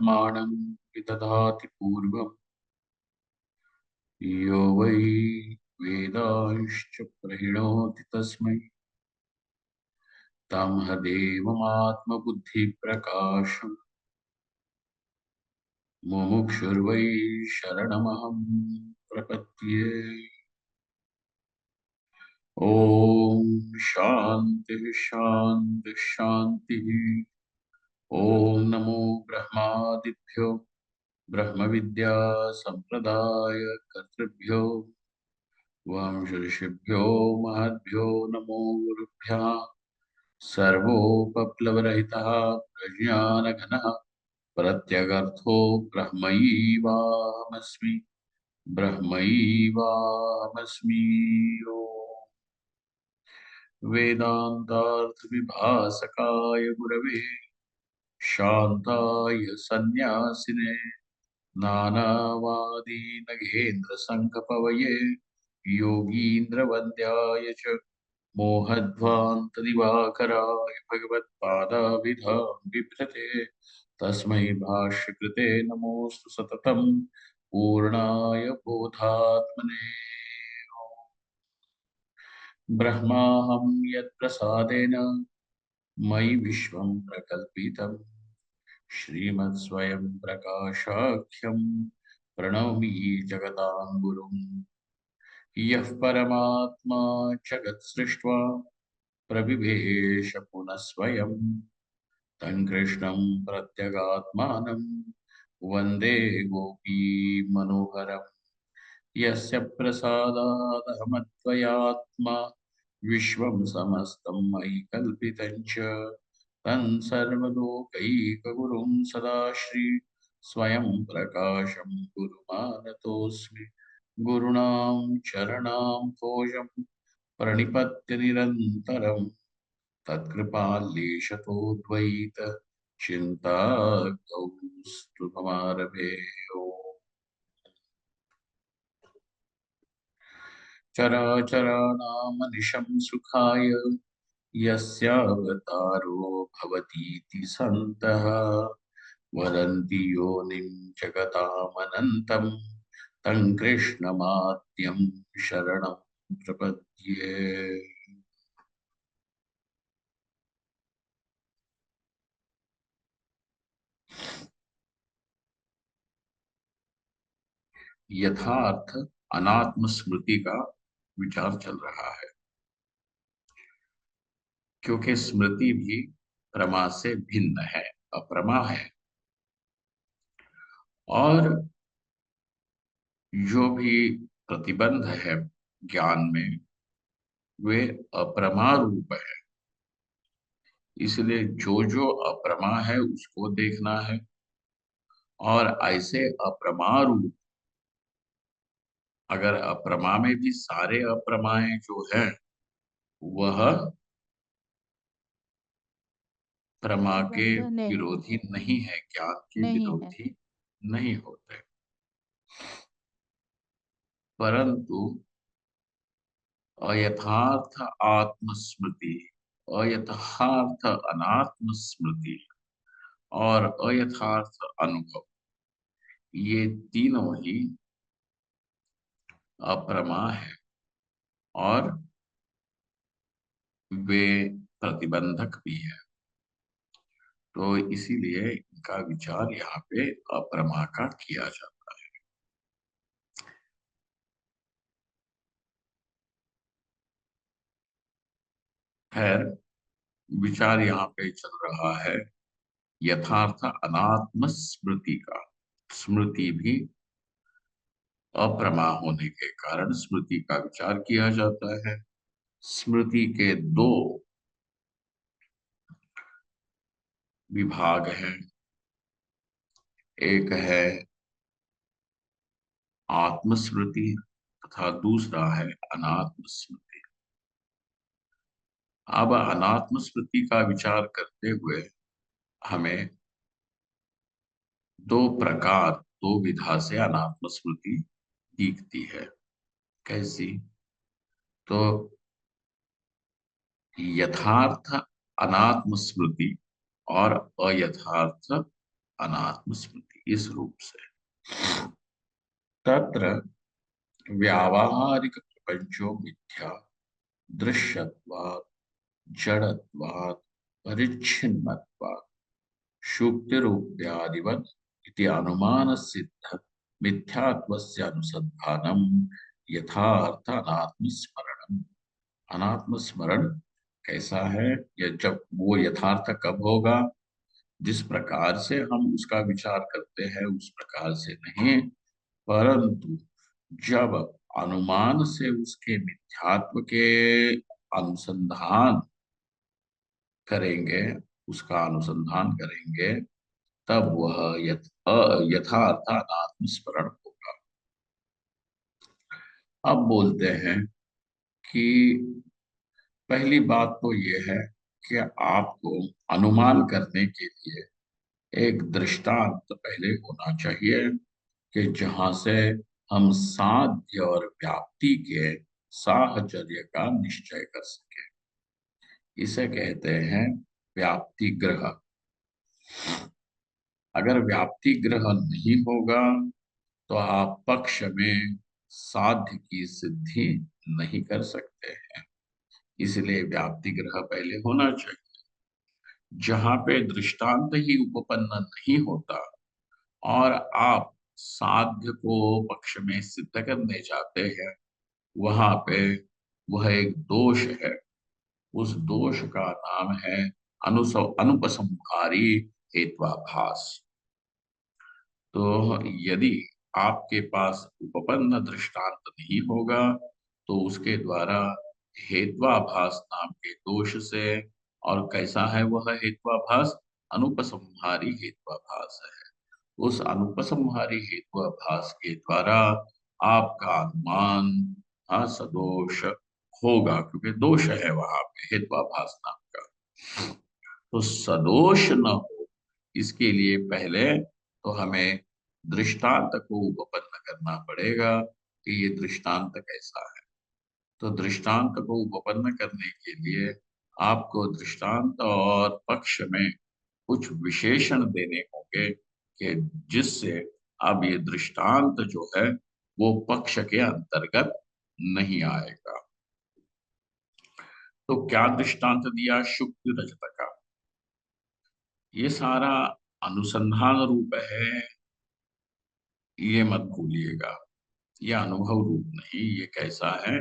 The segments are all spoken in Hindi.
ब्रह्माणं विदधाति पूर्वम् यो वै वेदांश्च प्रहिणोति तस्मै तमहदेवमात्मबुद्धिप्रकाशम् मुमुक्षुर्वै शरणमहं प्रपद्ये। ओम शांति शांति शांति। ओम नमो ब्रह्मादिभ्यो ब्रह्म विद्या संप्रदाय कर्तृभ्यो वंश ऋषिभ्यो महद्भ्यो नमो गुरुभ्यः। सर्वोपप्लवरहितः प्रज्ञानघनः प्रत्यगर्थो ब्रह्मैवाहमस्मि ब्रह्मैवाहमस्मि। ओम वेदान्तार्थविभासकाय गुरवे शान्ताय सन्न्यासिने नानावादी नगेन्द्रसङ्घपवये योगीन्द्रवन्द्याय च मोहध्वान्तदिवाकराय भगवत्पादाभिधां बिभ्रते तस्मै भाष्यकृते नमोऽस्तु सततं पूर्णाय बोधात्मने। ब्रह्माहं यत्प्रसादेन मयि विश्वं प्रकल्पितम् श्रीमत्स्वयं प्रकाशाख्यं प्रणौमि जगतां गुरुं। यः परमात्मा जगत्सृष्ट्वा प्रविभेश पुनः स्वयं तं कृष्णं प्रत्यगात्मानं वन्दे गोपीमनोहरम्। यस्य प्रसादादहमद्वयात्मा विश्वं समस्तं मयि कल्पितं च तं सर्वलोकैकगुरुं सदाश्री स्वयं प्रकाशं गुरुमानतोऽस्मि। गुरूणां चरणां तोयं प्रणिपत्य निरन्तरं तत्कृपालेशतोद्वैत चिन्ता कौस्तुभमारभे। चराचराणामनिशं सुखाय यस्यावतारो भवतीति सन्तः वदन्ति योनिं जगतामनन्तं तं कृष्णमाद्यं शरणं प्रपद्ये। यथार्थ अनात्म स्मृति का विचार चल रहा है, क्योंकि स्मृति भी प्रमा से भिन्न है, अप्रमा है। और जो भी प्रतिबंध है ज्ञान में वे अप्रमा रूप है। इसलिए जो जो अप्रमा है उसको देखना है, और ऐसे अप्रमा रूप, अगर अप्रमा में भी सारे अप्रमाएं जो है वह प्रमा के बंध नहीं विरोधी है। नहीं है, ज्ञान के नहीं है। विरोधी नहीं होते, परंतु अयथार्थ आत्मस्मृति, अयथार्थ अनात्म स्मृति और अयथार्थ अनुभव, ये तीनों ही अप्रमा है और वे प्रतिबंधक भी है। तो इसीलिए इनका विचार यहाँ पे अप्रमा का किया जाता है। खैर, विचार यहाँ पे चल रहा है यथार्थ अनात्म स्मृति का। स्मृति भी अप्रमा होने के कारण स्मृति का विचार किया जाता है। स्मृति के दो विभाग हैं, एक है आत्मस्मृति तथा दूसरा है अनात्म स्मृति। अब अनात्म स्मृति का विचार करते हुए हमें दो प्रकार, दो विधा से अनात्म स्मृति दिखती है। कैसी? तो यथार्थ अनात्म स्मृति और अयथार्थ अनात्म स्मृति, इस रूप से। तत्र व्यावहारिक प्रपंचो मिथ्या दृश्यत्वात् जड़त्वात् परिच्छिन्नत्वात् शुक्तिरूप्यादिवत् इति अनुमान सिद्ध मिथ्यात्वस्य अनुसंधानम यथार्थ अनात्मस्मरणम। अनात्मस्मरण कैसा है? यह जब वो यथार्थ कब होगा? जिस प्रकार से हम उसका विचार करते हैं उस प्रकार से नहीं, परंतु जब अनुमान से उसके मिथ्यात्व के अनुसंधान करेंगे, उसका अनुसंधान करेंगे, तब वह यथार्थ आत्मस्मरण होगा। अब बोलते हैं कि पहली बात तो यह है कि आपको अनुमान करने के लिए एक दृष्टांत पहले होना चाहिए कि जहां से हम साध्य और व्याप्ति के साहचर्य का निश्चय कर सके। इसे कहते हैं व्याप्ति ग्रह। अगर व्याप्ति ग्रह नहीं होगा तो आप पक्ष में साध्य की सिद्धि नहीं कर सकते हैं। इसलिए व्याप्ति ग्रह पहले होना चाहिए। जहां पे दृष्टांत ही उपपन्न नहीं होता और आप साध्य को पक्ष में सिद्ध करने जाते हैं, वहां पे वह एक दोष है। उस दोष का नाम है अनुपसंहारी हेत्वाभास। तो यदि आपके पास उपपन्न दृष्टांत नहीं होगा तो उसके द्वारा हेत्वाभास नाम के दोष से, और कैसा है वह हेत्वाभास? अनुपसंहारी हेत्वाभास है। उस अनुपसंहारी हेत्वाभास के द्वारा आपका अनुमान सदोष होगा, क्योंकि दोष है वहां पे हेत्वाभास नाम का। तो सदोष न हो, इसके लिए पहले तो हमें दृष्टांत को उपपन्न करना पड़ेगा कि ये दृष्टांत कैसा है। तो दृष्टांत को उपपन्न करने के लिए आपको दृष्टांत और पक्ष में कुछ विशेषण देने होंगे कि जिससे अब ये दृष्टांत जो है वो पक्ष के अंतर्गत नहीं आएगा। तो क्या दृष्टांत दिया? शुक्ति रजत का। ये सारा अनुसंधान रूप है, ये मत भूलिएगा। ये अनुभव रूप नहीं। ये कैसा है?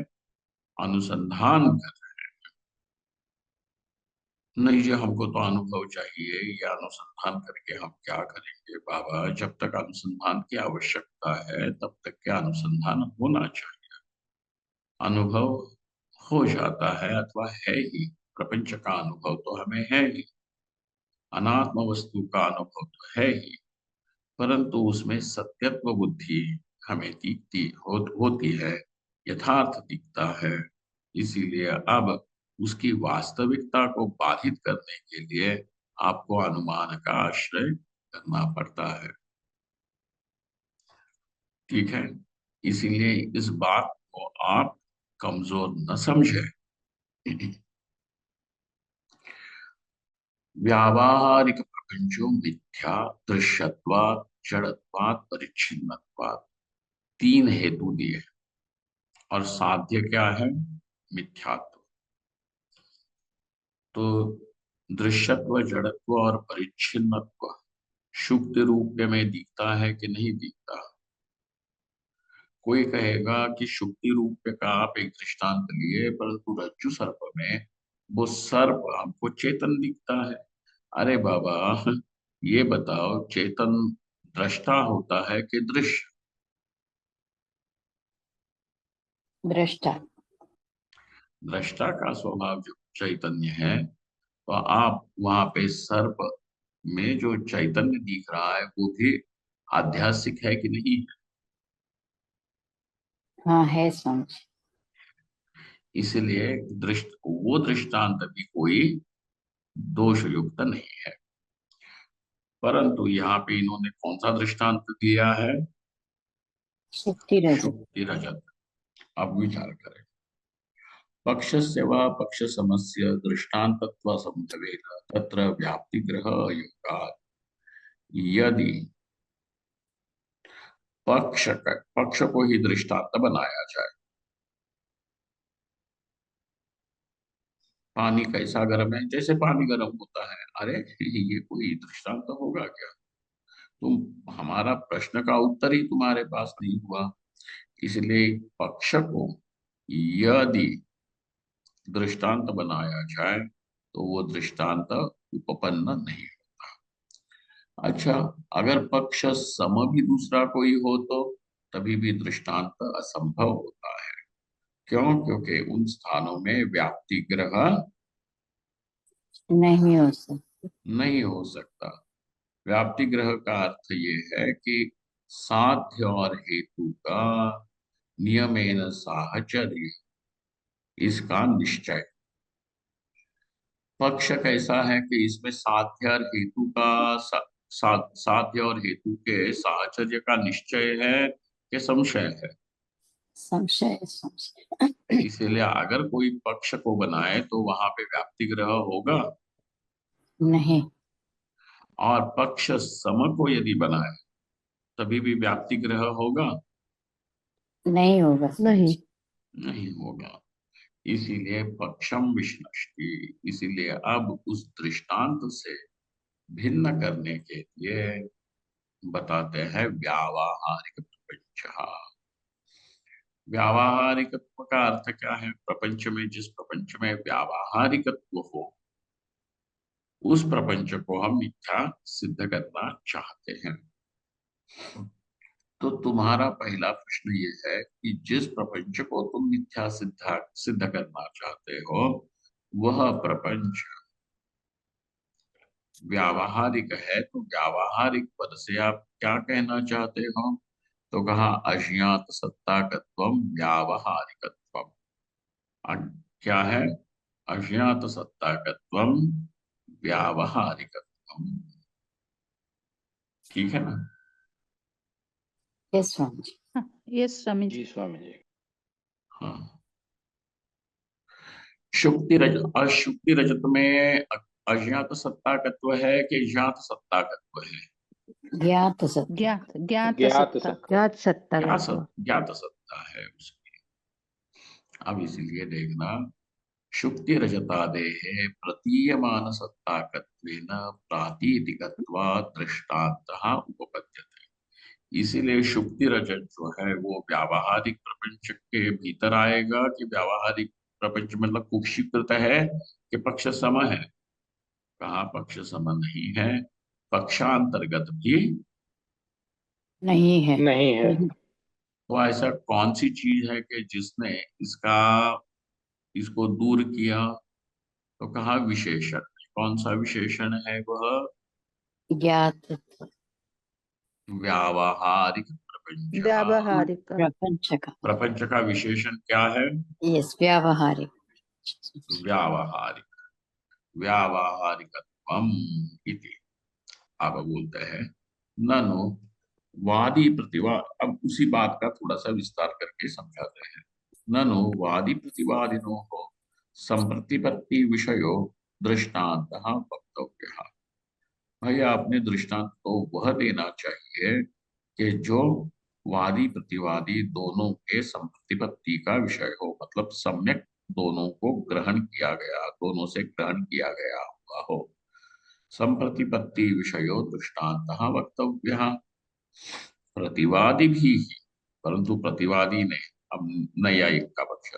अनुसंधान कर। नहीं जी, हमको तो अनुभव चाहिए, ये अनुसंधान करके हम क्या करेंगे बाबा? जब तक अनुसंधान की आवश्यकता है तब तक क्या अनुसंधान होना चाहिए। अनुभव हो जाता है अथवा है ही। प्रपंच का अनुभव तो हमें है ही, अनात्म वस्तु का अनुभव तो है ही, परंतु उसमें सत्यत्व बुद्धि हमें होती है, यथार्थ दिखता है। इसीलिए अब उसकी वास्तविकता को बाधित करने के लिए आपको अनुमान का आश्रय करना पड़ता है। ठीक है? इसीलिए इस बात को आप कमजोर न समझे। व्यावहारिक प्रपंचो मिथ्या दृश्यत्वात् जड़त्वात् परिच्छिन्नत्वात्। तीन हेतु दिए और साध्य क्या है? मिथ्यात्व। तो दृश्यत्व, जड़त्व और परिच्छिन्नत्व शुक्ति रूप में दिखता है कि नहीं दिखता? कोई कहेगा कि शुक्ति रूप का आप एक दृष्टांत लिए, परंतु रज्जु सर्प में वो सर्प हमको चेतन दिखता है। अरे बाबा, ये बताओ, चेतन दृष्टा होता है कि दृश्य? दृष्टा। दृष्टा का स्वभाव जो चैतन्य है, तो आप वहां पे सर्प में जो चैतन्य दिख रहा है वो भी आध्यात्मिक है कि नहीं है? हाँ है समझ। इसलिए वो दृष्टांत भी कोई दोष युक्त नहीं है। परंतु यहाँ पे इन्होंने कौन सा दृष्टांत दिया है? शुक्ति रजत। शुक्ति रजत। अब विचार करें। पक्षस्य वा पक्ष समस्य दृष्टान्तत्व संभवेन तत्र व्याप्ति ग्रह योगात्। यदि पक्ष को ही दृष्टांत बनाया जाए। पानी कैसा गर्म है, जैसे पानी गर्म होता है। अरे ये कोई दृष्टांत होगा क्या? तुम, हमारा प्रश्न का उत्तर ही तुम्हारे पास नहीं हुआ। इसलिए पक्ष को यदि दृष्टांत बनाया जाए तो वो दृष्टांत उपपन्न नहीं होता। अच्छा, अगर पक्ष सम भी दूसरा कोई हो तो तभी भी दृष्टांत असंभव होता है। क्यों? क्योंकि उन स्थानों में व्याप्ति ग्रह नहीं हो सकता। नहीं हो सकता। व्याप्ति ग्रह का अर्थ ये है कि साध्य और हेतु का नियमेन साहचर्य, इसका निश्चय। पक्ष कैसा है कि इसमें साध्य और हेतु का साध्य और हेतु के साहचर्य का निश्चय है कि संशय है। संशय संशय। इसीलिए अगर कोई पक्ष को बनाए तो वहां पे व्याप्ति ग्रह होगा। नहीं। और पक्ष सम को यदि बनाए तभी भी व्याप्ति ग्रह होगा। नहीं होगा। नहीं। नहीं होगा। इसीलिए पक्षम विष्णष्टि। इसीलिए अब उस दृष्टांत से भिन्न करने के लिए बताते हैं व्यावहारिक प्रपंच। व्यावहारिकत्व का अर्थ क्या है? प्रपंच में, जिस प्रपंच में व्यावहारिकत्व हो उस प्रपंच को हम मिथ्या सिद्ध करना चाहते हैं। तो तुम्हारा पहला प्रश्न ये है कि जिस प्रपंच को तुम मिथ्या सिद्ध करना चाहते हो वह प्रपंच व्यावहारिक है। तो व्यावहारिक पद से आप क्या कहना चाहते हो? तो कहा अज्ञात सत्ताकत्वम व्यावहारिकत्वम। क्या है? अज्ञात सत्ताकत्वम व्यावहारिकत्वम। ठीक है ना? यस स्वामी जी। यस स्वामी जी। जी स्वामी जी। हाँ। अशुक्ति रजत में अज्ञात सत्ताकत्व है कि ज्ञात सत्ताकत्व है? ज्ञात सत्य। ज्ञात ज्ञात ज्ञात सत्ता। सत्ता। ज्ञात सत्ता का तो। ज्ञात सत्ता है उसकी। अब इसलिए देखना, शुक्ति रजतादेः प्रतीयमान सत्ताकत्वेन प्रातीतिकत्वात् दृष्टान्तः उपपद्यते। इसीलिए शुक्ति रजत जो है वो व्यावहारिक प्रपंच के भीतर आएगा कि व्यावहारिक प्रपंच मतलब कुक्षीकृत है कि पक्ष सम है? कहा पक्ष सम नहीं है, पक्षांतर्गत भी। नहीं है। नहीं है। तो ऐसा कौन सी चीज है कि जिसने इसको दूर किया? तो कहा विशेषण। कौन सा विशेषण है वह? ज्ञात व्यावहारिक प्रपंच। व्यावहारिक। प्रपंच का। प्रपंच का विशेषण क्या है? यस व्यावहारिक। व्यावहारिक। व्यावहारिकत्वम इति। अब बोलते हैं ननु वादी प्रतिवाद। अब उसी बात का थोड़ा सा विस्तार करके समझाते हैं। ननु वादी प्रतिवादिनो हो संप्रतिपत्ति विषयो दृष्टांत वक्तव्य। भाई आपने दृष्टांत तो वह देना चाहिए कि जो वादी प्रतिवादी दोनों के संप्रतिपत्ति का विषय हो, मतलब सम्यक दोनों को ग्रहण किया गया, दोनों से ग्रहण किया गया हुआ हो। संप्रतिपत्ति विषयो दृष्टांत वक्तव्य। प्रतिवादी भी ही, परंतु प्रतिवादी ने, अब न्यायिक का पक्ष,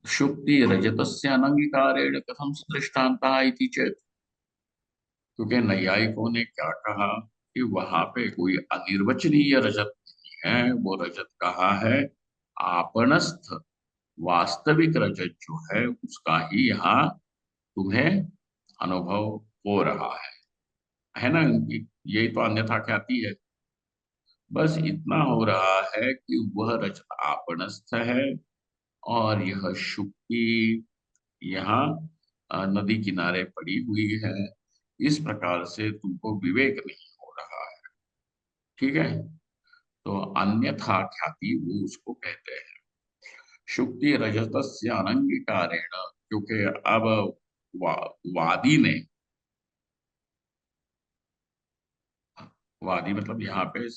शुक्ति रजतस्य अनंगीकारेण कथम दृष्टान्तः इति चेत। क्योंकि नैयायिकों ने क्या कहा कि वहां पे कोई अनिर्वचनीय रजत नहीं है। वो रजत कहाँ है? आपणस्थ वास्तविक रजत जो है उसका ही यहाँ तुम्हें अनुभव हो रहा है ना? यही तो अन्यथा ख्याति है। बस इतना हो रहा है कि वह रजत आपणस्थ है और यह शुक्ति यहाँ नदी किनारे पड़ी हुई है। इस प्रकार से तुमको विवेक नहीं हो रहा है। ठीक है? तो अन्यथा ख्याति वो उसको कहते हैं। शुक्ति रजतस्य अनंगीकारेण, क्योंकि अब वादी ने वादी मतलब यहाँ पे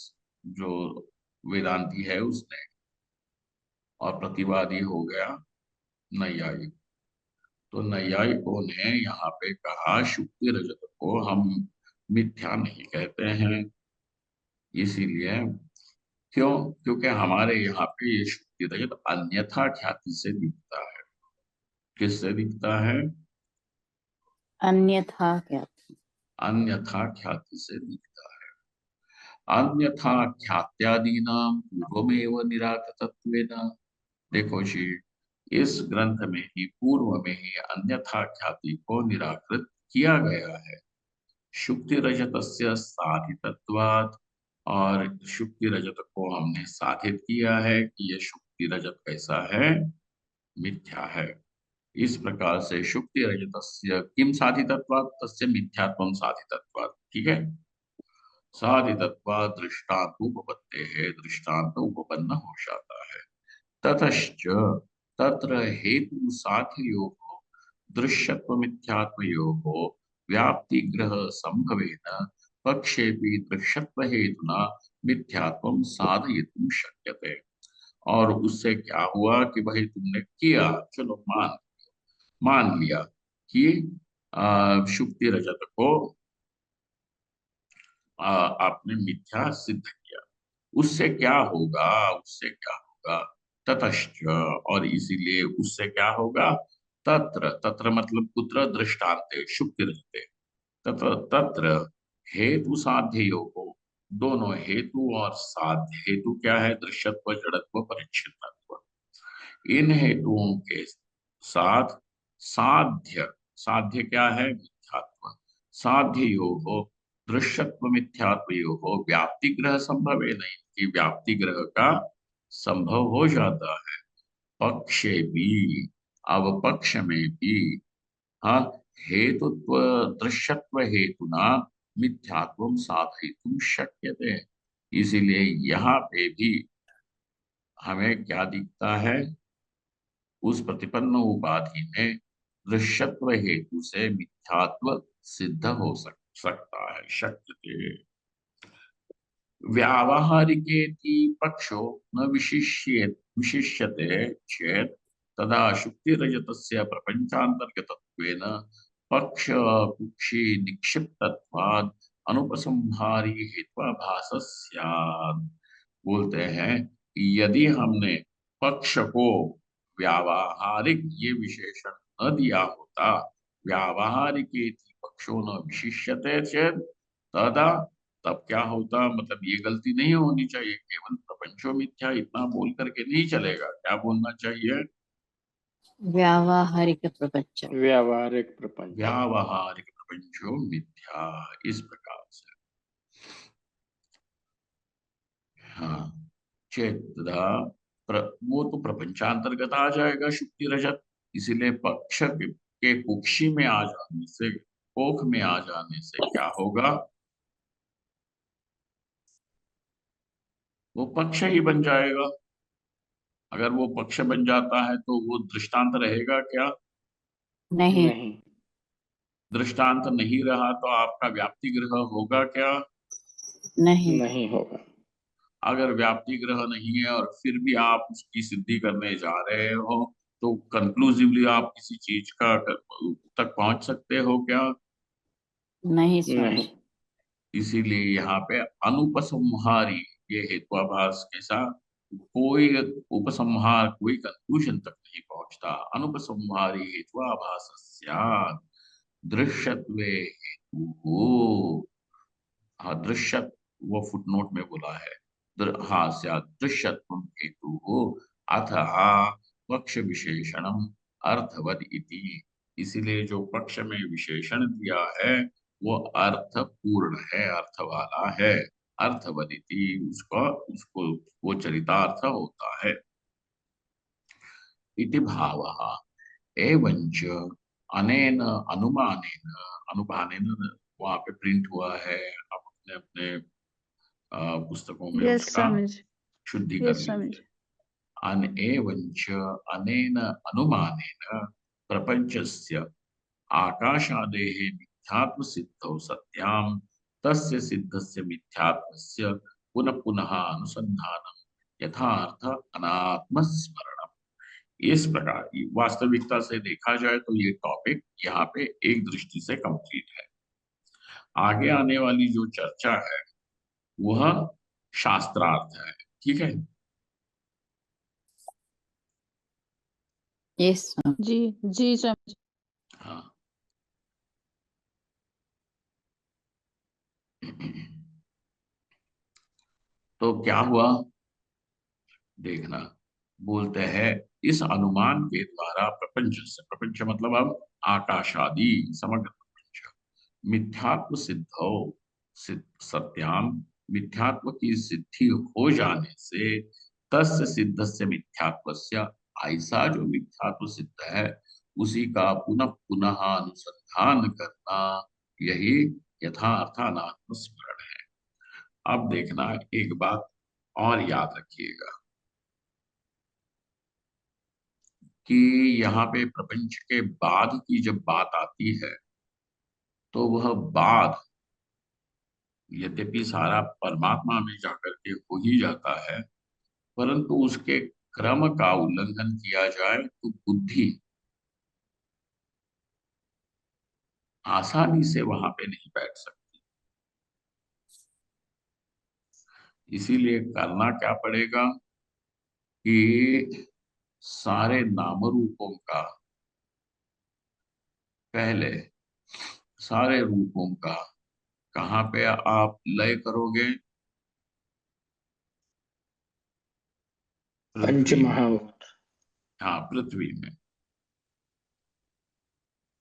जो वेदांती है उसने, और प्रतिवादी हो गया नैयायिक। तो नैयायिकों ने यहाँ पे कहा शुक्ति रजत को हम मिथ्या नहीं कहते हैं, इसीलिए क्यों, क्योंकि हमारे यहाँ पे ये शुक्ति रजत अन्यथा ख्याति से दिखता है। किससे दिखता है? अन्यथा क्या? अन्यथा ख्याति से दिखता है। अन्यथा ख्यात्यादीनाम पूर्वमेव निराकृतत्वेन। देखो जी, इस ग्रंथ में ही पूर्व में ही अन्यथा ख्याति को निराकृत किया गया है। शुक्ति रजतस्य साधितत्वात्, और शुक्ति रजत को हमने साधित किया है कि ये शुक्ति रजत कैसा है? मिथ्या है। इस प्रकार से शुक्ति रजतस्य किम साधितत्वात् तस्य मिथ्यात्वं साधितत्वात्। ठीक है, साधितत्वात् दृष्टांत उपपत्ते है, दृष्टांत उपपन्न हो जाता है। ततश्च तत्र हेतु साध्ययोः दृश्यत्व मिथ्यात्वयोः व्याप्तिग्रह संभवेन पक्षेपि दृश्यत्व हेतुना मिथ्यात्वं साधयितुं शक्यते। और उससे क्या हुआ कि भाई तुमने किया, चलो मान मान लिया कि शुक्ति रजत को आपने मिथ्या सिद्ध किया। उससे क्या होगा? उससे क्या होगा? ततश्च, और इसीलिए उससे क्या होगा? तत्र, तत्र मतलब कुत्र? दृष्टान्ते शुक्ति रजते। तत्र तत्र हेतु साध्ययोः, दोनों हेतु और साध्य, हेतु क्या है? दृश्यत्व, जड़त्व, परिच्छिन्नत्व। इन हेतुओं के साथ साध्य, साध्य क्या है? मिथ्यात्व। साध्य योग दृश्यत्व मिथ्यात्व योग व्याप्ति ग्रह संभव है, नहीं कि व्याप्ति ग्रह का संभव हो जाता है। पक्षे भी, अब पक्ष में भी, हाँ, हेतुत्व दृश्यत्व हेतुना मिथ्यात्व साधयितुं शक्यते। इसीलिए यहाँ पे भी हमें क्या दिखता है? उस प्रतिपन्न उपाधि में दृश्यत्व हेतु से मिथ्यात्व सिद्ध हो सकता है, शक्यते। व्यावहारिकेति पक्षो न विशिष्यते चेत् तदा शुक्तिरजतस्य प्रपंचान्तर्गतत्वेन पक्ष कुक्षि निक्षिप्तत्वाद् अनुपसंहारी हेत्वाभासः स्यात्। बोलते हैं कि यदि हमने पक्ष को व्यावहारिक ये विशेषण न दिया होता, व्यावहारिक पक्षों न विशिष्यते चेत् तदा, तब क्या होता? मतलब ये गलती नहीं होनी चाहिए, केवल प्रपंचो मिथ्या इतना बोल करके नहीं चलेगा। क्या बोलना चाहिए? व्यावहारिक प्रपंच। व्यावहारिक प्रपंच। व्यावहारिक प्रपंचो मिथ्या, इस प्रकार से। हाँ, चेतदा वो तो प्रपंचांतर्गत आ जाएगा शुक्ति रजत। इसीलिए पक्ष के कुक्षी में आ जाने से, कोख में आ जाने से क्या होगा? वो पक्ष ही बन जाएगा। अगर वो पक्ष बन जाता है तो वो दृष्टांत रहेगा क्या? नहीं। नहीं। दृष्टांत नहीं रहा तो आपका व्याप्ति ग्रह होगा क्या? नहीं। नहीं होगा। अगर व्याप्ति ग्रह नहीं है और फिर भी आप उसकी सिद्धि करने जा रहे हो, तो कंक्लूसिवली आप किसी चीज का तक पहुंच सकते हो क्या? नहीं स्वामी। नहीं। इसीलिए यहाँ पे अनुपसंहारी, ये हेत्वाभास के साथ कोई उपसंहार, कोई कंक्लूजन तक नहीं पहुंचता। अनुपसंहारी हेत्वाभास स्यात् दृश्यत्वे हेतु। हाँ, दृश्य, वो फुटनोट में बोला है। हाँ, स्यात् दृश्यत्वं हेतु अतः पक्ष विशेषणम अर्थवद इति। इसीलिए जो पक्ष में विशेषण दिया है वो अर्थ पूर्ण है, अर्थ वाला है। अर्थवदिति, उसको उसको वो चरितार्थ होता है। इति भावः एवंच अनेन अनुमानेन, अनुमानेन वहां पे प्रिंट हुआ है, आप अपने अपने पुस्तकों में यस उसका स्वामी जी। शुद्धि कर यस स्वामी लीजिए। जी। अन एवंच अनेन अनुमानेन प्रपंचस्य आकाशादेः मिथ्यात्व सिद्धौ सत्यां तस्य सिद्धस्य मिथ्यात्वस्य पुनः पुनः अनुसंधानम यथार्थ अनात्म स्मरणम। इस प्रकार वास्तविकता से देखा जाए तो ये टॉपिक यहाँ पे एक दृष्टि से कंप्लीट है। आगे आने वाली जो चर्चा है वह शास्त्रार्थ है। ठीक है। यस जी जी स्वामी जी। हाँ। तो क्या हुआ देखना। बोलते हैं इस अनुमान के द्वारा प्रपंच से, प्रपंच मतलब अब आकाश आदि समग्र प्रपंच, मिथ्यात्व सिद्धो, सत्याम, मिथ्यात्व की सिद्धि हो जाने से तस्य सिद्ध से मिथ्यात्वस्य, ऐसा जो मिथ्यात्व सिद्ध है उसी का पुनः पुनः अनुसंधान करना, यही यथार्थ अनात्म स्मरण है। अब देखना एक बात और याद रखिएगा कि यहाँ पे प्रपंच के बाद की जब बात आती है तो वह बाद यद्यपि सारा परमात्मा में जाकर के हो ही जाता है, परंतु उसके क्रम का उल्लंघन किया जाए तो बुद्धि आसानी से वहां पे नहीं बैठ सकती। इसीलिए करना क्या पड़ेगा कि सारे नाम रूपों का, पहले सारे रूपों का कहाँ पे आप लय करोगे? पंच पृथ्वी में। महाभूत। हाँ, पृथ्वी में।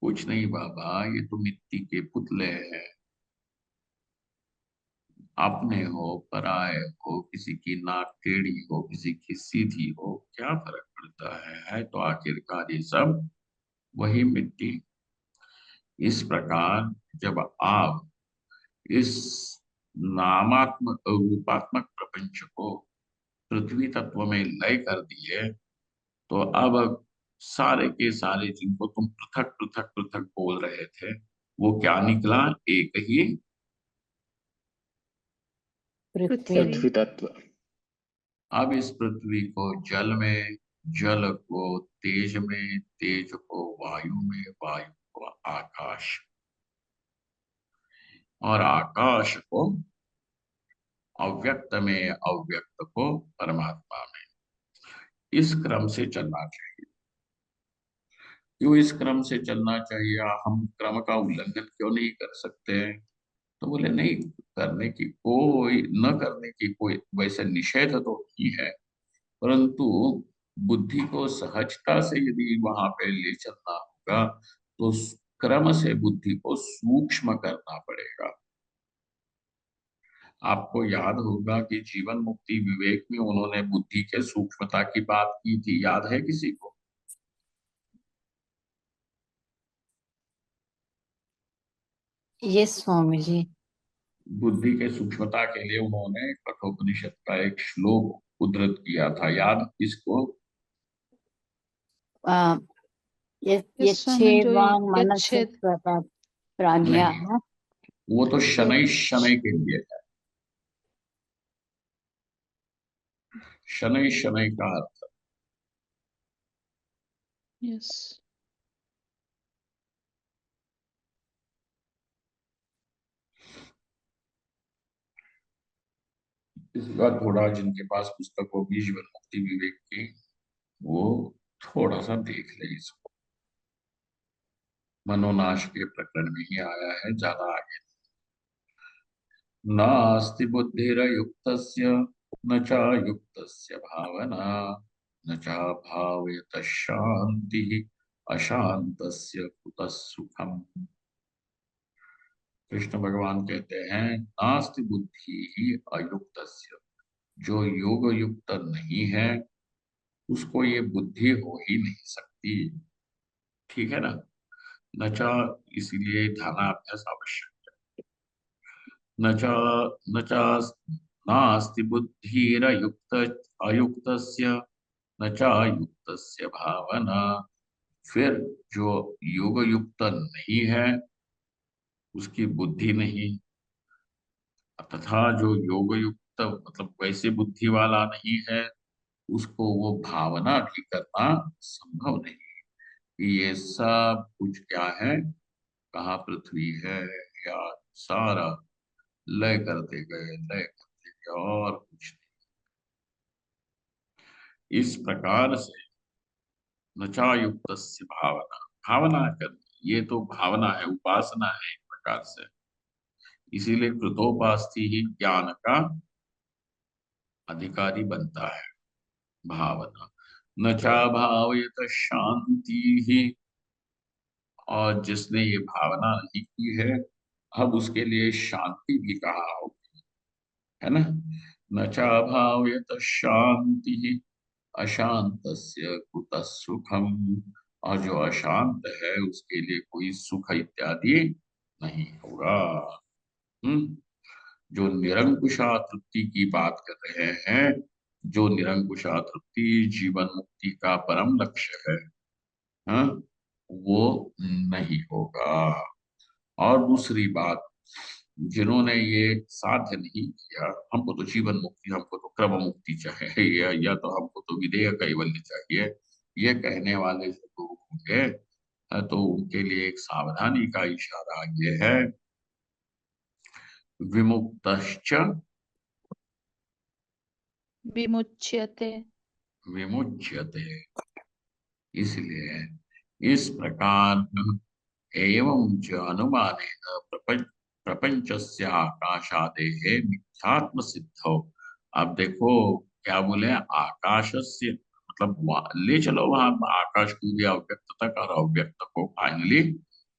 कुछ नहीं बाबा, ये तो मिट्टी के पुतले हैं। अपने हो पराए हो, किसी की नाक टेढ़ी हो किसी की सीधी हो, क्या फर्क पड़ता है तो आखिरकार ये सब वही मिट्टी। इस प्रकार जब आप इस नामात्मक रूपात्मक प्रपंच को पृथ्वी तत्व में लय कर दिए तो अब सारे के सारे जिनको तुम पृथक पृथक पृथक बोल रहे थे वो क्या निकला? एक ही पृथ्वी। पृथ्वी तत्व। अब इस पृथ्वी को जल में, जल को तेज में, तेज को वायु में, वायु को आकाश, और आकाश को अव्यक्त में, अव्यक्त को परमात्मा में। इस क्रम से चलना चाहिए। क्यों इस क्रम से चलना चाहिए? हम क्रम का उल्लंघन क्यों नहीं कर सकते? तो बोले नहीं, करने की कोई, न करने की कोई वैसे निषेध तो नहीं है, परंतु बुद्धि को सहजता से यदि वहां पे ले चलना होगा तो क्रम से बुद्धि को सूक्ष्म करना पड़ेगा। आपको याद होगा कि जीवन मुक्ति विवेक में उन्होंने बुद्धि के सूक्ष्मता की बात की थी, याद है किसी को? यस स्वामी जी। बुद्धि के सूक्ष्मता के लिए उन्होंने कठोपनिषद का एक श्लोक उद्धृत किया था, याद किसको? आ, ये यस स्वामी जो वांग मनस यच्छेद। प्राज्ञा नहीं, है। वो तो शनै यच्छ। शनै के लिए है। शनै शनै का अर्थ, यस। इस बार थोड़ा जिनके पास पुस्तक होगी जीवन मुक्ति विवेक की, वो थोड़ा सा देख ले इसको। मनोनाश के प्रकरण में ही आया है, ज्यादा आगे। नास्ति बुद्धिरयुक्तस्य न चायुक्तस्य भावना, न चाभावयतः शान्तिः अशान्तस्य कुतः सुखम्। कृष्ण भगवान कहते हैं नास्ति बुद्धि ही अयुक्तस्य, जो योग युक्त नहीं है उसको ये बुद्धि हो ही नहीं सकती। ठीक है ना? नचा, इसीलिए ध्यानाभ्यास आवश्यक। नचा, नचा नास्ति बुद्धिरयुक्त अयुक्तस्य न चायुक्तस्य भावना। फिर जो योग युक्त नहीं है उसकी बुद्धि नहीं, तथा जो योग युक्त मतलब वैसे बुद्धि वाला नहीं है, उसको वो भावना भी करना संभव नहीं है कि ये सब कुछ क्या है, कहाँ पृथ्वी है, या सारा लय करते गए, लय करते गए, और कुछ नहीं। इस प्रकार से नचा युक्त भावना, भावना करनी, ये तो भावना है, उपासना है एक प्रकार से। इसीलिए कृतोपास्थि ही ज्ञान का अधिकारी बनता है, भावना। न चा भावयत शांति ही, और जिसने ये भावना नहीं की है, अब उसके लिए शांति भी कहाँ होगी, है ना। न चा भावयत शांति ही, अशांतस्य कुतः सुखम, और जो अशांत है उसके लिए कोई सुख इत्यादि नहीं होगा। हम्म। जो निरंकुशा तृप्ति की बात कर रहे हैं, जो निरंकुशा तृप्ति जीवन मुक्ति का परम लक्ष्य है, हाँ, वो नहीं होगा। और दूसरी बात, जिन्होंने ये साध्य नहीं किया, हमको तो जीवन मुक्ति, हमको तो क्रम मुक्ति चाहिए, या तो हमको तो विधेय कैवल्य चाहिए, ये कहने वाले जो लोग होंगे, तो उनके लिए एक सावधानी का इशारा ये है, विमुक्तश्च विमुच्यते। विमुच्यते। इसलिए इस प्रकार एवं च अनुमानेन प्रपंचस्य आकाशादेः मिथ्यात्म सिद्धौ। अब देखो क्या बोले, आकाशस्य मतलब ले चलो वहां आकाश को भी अव्यक्त तक, और अव्यक्त को फाइनली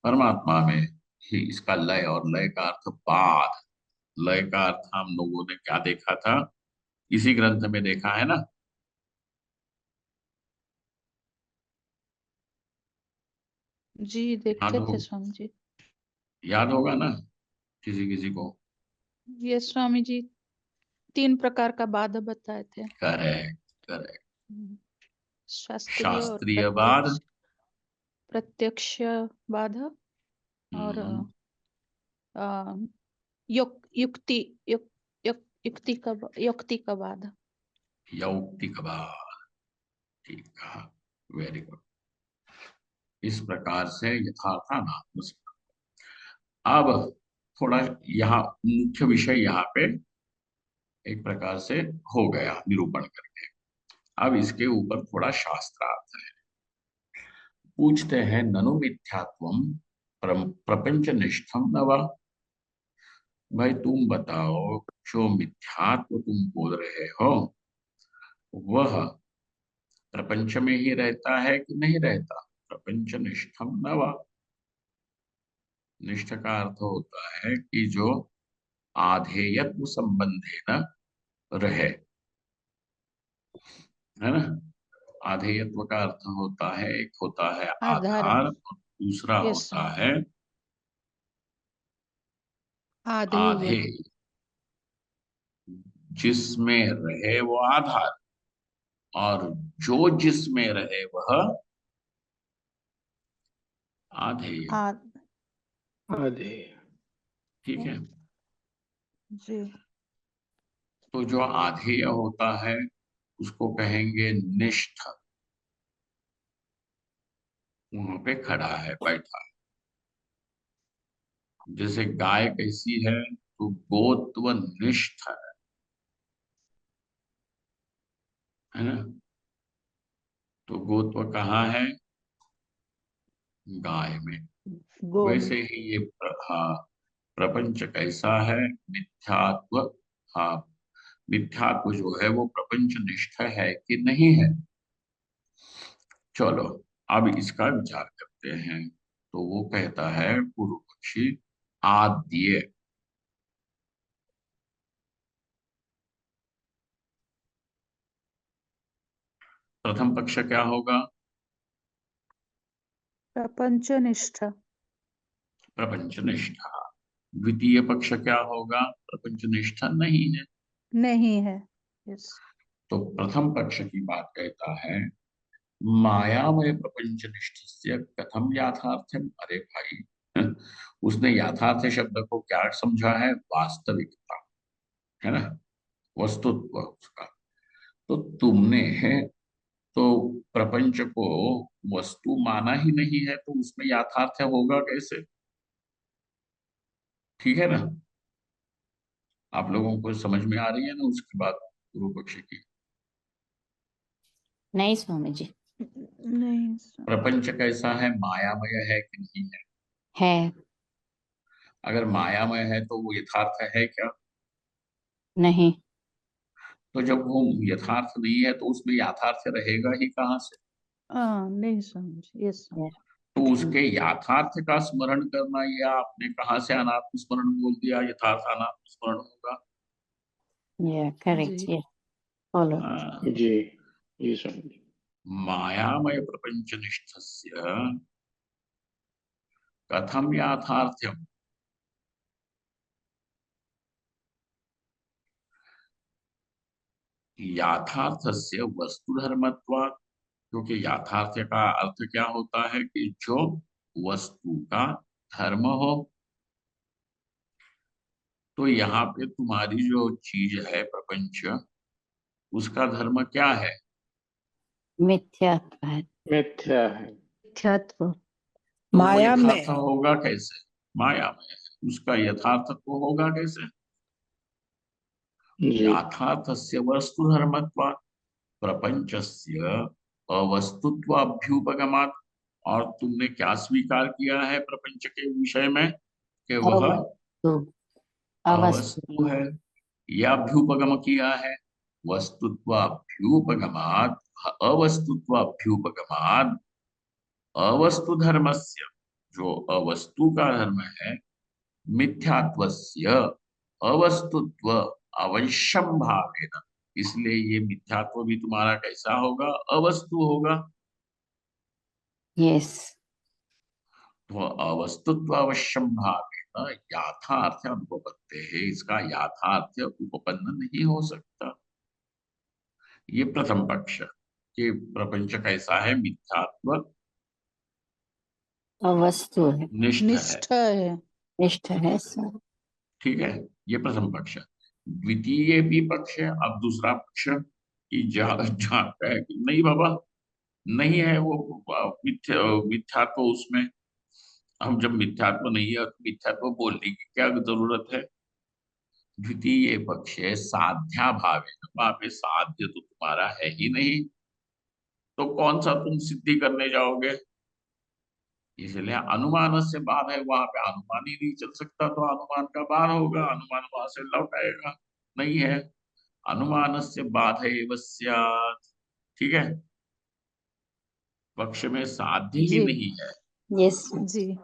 परमात्मा में ही। इसका लय, और लय का अर्थ बाद। लय का अर्थ हम लोगों ने क्या देखा था, इसी ग्रंथ में देखा है ना। जी याद देखे हो, थे स्वामी जी। याद होगा ना किसी किसी को। ये स्वामी जी 3 प्रकार का बाधा बताए थे। Correct, correct. हम्म, शास्त्रीय और शास्त्रीयवाद, प्रत्यक्ष बाधा, और हम्म, युक्ति युक्ति का बाधा। यौक्तिकवाद, ठीक कहा, वेरी गुड। इस प्रकार से यथार्थानात्म सिद्ध। अब थोड़ा यहाँ मुख्य विषय यहाँ पे एक प्रकार से हो गया निरूपण करके। अब इसके ऊपर थोड़ा शास्त्रार्थ है। पूछते हैं, ननु मिथ्यात्वम प्रपंच निष्ठम न वा। भाई तुम बताओ, जो मिथ्यात्व तुम बोल रहे हो, वह प्रपंच में ही रहता है कि नहीं रहता। प्रपंच निष्ठम न वा। निष्ठ का अर्थ होता है कि जो आधेयत्व संबंधे न रहे, है ना। आधेयत्व का अर्थ होता है, एक होता है आधार। आधार, और दूसरा यस होता स्वामी। है आधेय। आधेय। जिसमें रहे वो आधार, और जो जिसमें रहे वह आधेय। आ आधे। ठीक है। जी। तो जो आधेय होता है उसको कहेंगे निष्ठ। वहां पे खड़ा है, बैठा है। जैसे गाय कैसी है, तो गोत्व निष्ठ है ना। तो गोत्व कहाँ है, गाय में। गो में। वैसे ही ये हाँ, प्रपंच कैसा है, मिथ्यात्व। हाँ, मिथ्यात्व जो है वो प्रपंच निष्ठ है कि नहीं है। चलो अब इसका विचार करते हैं। तो वो कहता है पूर्व पक्षी, आद्य। प्रथम पक्ष क्या होगा, प्रपंचनिष्ठ। प्रपंच निष्ठा। द्वितीय पक्ष क्या होगा, प्रपंच निष्ठा नहीं है। नहीं है। यस। तो प्रथम पक्ष की बात कहता है, मायामय प्रपंच निष्ठ कथम याथार्थ्यम। अरे भाई, उसने याथार्थ शब्द को क्या समझा है, वास्तविकता। है ना, वस्तुत्व उसका। तो तुमने तो प्रपंच को वस्तु माना ही नहीं है, तो उसमें याथार्थ होगा कैसे? ठीक है ना, आप लोगों को समझ में आ रही है ना उसकी बात पूर्व पक्ष की? नहीं स्वामी जी। नहीं स्वामी प्रपंच कैसा है, मायामय है कि नहीं है? है। अगर मायामय है तो वो यथार्थ है क्या? नहीं। तो जब वो यथार्थ नहीं है तो उसमें याथार्थ रहेगा ही कहाँ से? हाँ नहीं स्वामी जी, यस स्वामी। तो उसके याथार्थ का स्मरण करना, या आपने कहाँ से अनात्म स्मरण बोल दिया, यथार्थ अनात्म स्मरण होगा। या करेक्ट, जी ये फॉलो। हाँ, जी जी स्वामी जी। मायामय प्रपंच निष्ठस्य कथम याथार्थ्यम। याथार्थस्य वस्तु धर्मत्वात्, क्योंकि याथार्थ का अर्थ क्या होता है कि जो वस्तु का धर्म हो। तो यहाँ पे तुम्हारी जो चीज है प्रपंच, उसका धर्म क्या है? मिथ्यात्व है। मिथ्या है। मिथ्यात्व। तो वो माया यथार्थ में। होगा कैसे? माया में है, उसका यथार्थत्व होगा कैसे? जी याथार्थस्य वस्तु धर्मत्वात् प्रपंचस्य अवस्तुत्वाभ्युपगमात्। और तुमने क्या स्वीकार किया है प्रपंच के विषय में, कि वह अवस्तु। अवस्तु। अवस्तु है, या अभ्युपगम किया है? वस्तुत्वाभ्युपगमात्, अवस्तुत्वाभ्युपगमात् अवस्तु धर्मस्य, जो अवस्तु का धर्म है, मिथ्यात्वस्य अवस्तुत्व अवश्यम भावेन। इसलिए ये मिथ्यात्व भी तुम्हारा कैसा होगा? अवस्तु होगा। यस। तो अवस्तुत्व अवश्यम भावेन याथार्थ अनुपपत्ते है, इसका याथार्थ उपपन्न नहीं हो सकता। ये प्रथम पक्ष कि प्रपंच कैसा है, मिथ्यात्व अवस्तु है। निष्ठ है। निष्ठा है। निष्ठ है सब। ठीक है, ये प्रथम पक्ष। द्वितीय भी पक्ष है। अब दूसरा पक्ष कि जानता है कि नहीं बाबा, नहीं है वो मिथ्यात्व उसमें। हम जब मिथ्यात्व नहीं है तो मिथ्यात्व बोलने की क्या जरूरत है? द्वितीय पक्ष है साध्या भाव है, वहां पे साध्य तो तुम्हारा है ही नहीं, तो कौन सा तुम सिद्धि करने जाओगे? इसलिए अनुमान से बाध है, वहां पे अनुमान ही नहीं चल सकता, तो अनुमान का बाध होगा, अनुमान वहां से लौट आएगा। नहीं है, अनुमान से बाध स्यात्। ठीक है, पक्ष में साध्य ही जी नहीं है। यस। जी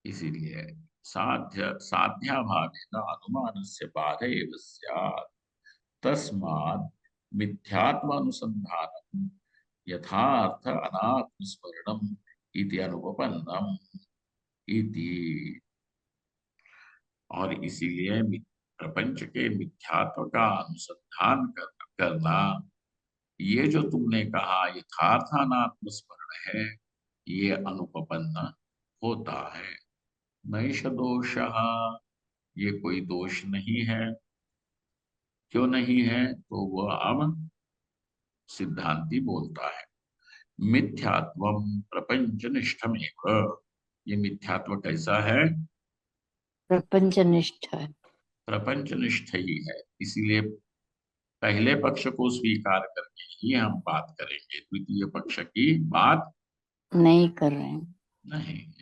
इसीलिए साध्या भावेन अनुमान से बाध स्यात्। तस्मात् मिथ्यात्म अनुसंधानम यथार्थ अनात्म स्मरणम इति अनुपपन्नम इति। और इसीलिए प्रपंच के मिथ्यात्व का अनुसंधान करना, ये जो तुमने कहा यथार्थानात्म स्मरण है, ये अनुपपन्न होता है। नैष दोषः, ये कोई दोष नहीं है। क्यों नहीं है? तो वह अब सिद्धांति बोलता है, मिथ्यात्वम प्रपंच निष्ठमेव। ये मिथ्यात्व कैसा है? प्रपंच निष्ठ है। प्रपंच निष्ठ ही है। इसीलिए पहले पक्ष को स्वीकार करके ही हम बात करेंगे, द्वितीय पक्ष की बात नहीं कर रहे हैं। नहीं।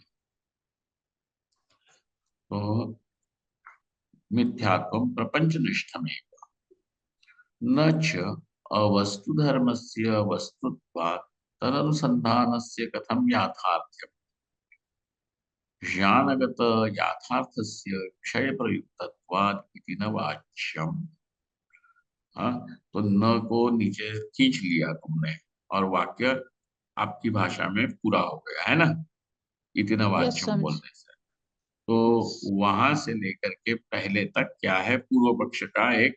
तो मिथ्यात्व प्रपंच निष्ठमेव न च अवस्तु धर्मस्य वस्तुत्वात् तदनुसंधानस्य कथम याथार्थ्यम्। ज्ञानगत याथार्थस्य क्षय प्रयुक्तत्वात् इति न वाच्यम। हाँ, तो न को नीचे खींच लिया तुमने, और वाक्य आपकी भाषा में पूरा हो गया है ना, इति न यस वाच्यम स्वामी जी। बोलने से। तो वहां से लेकर के पहले तक क्या है, पूर्व पक्ष का एक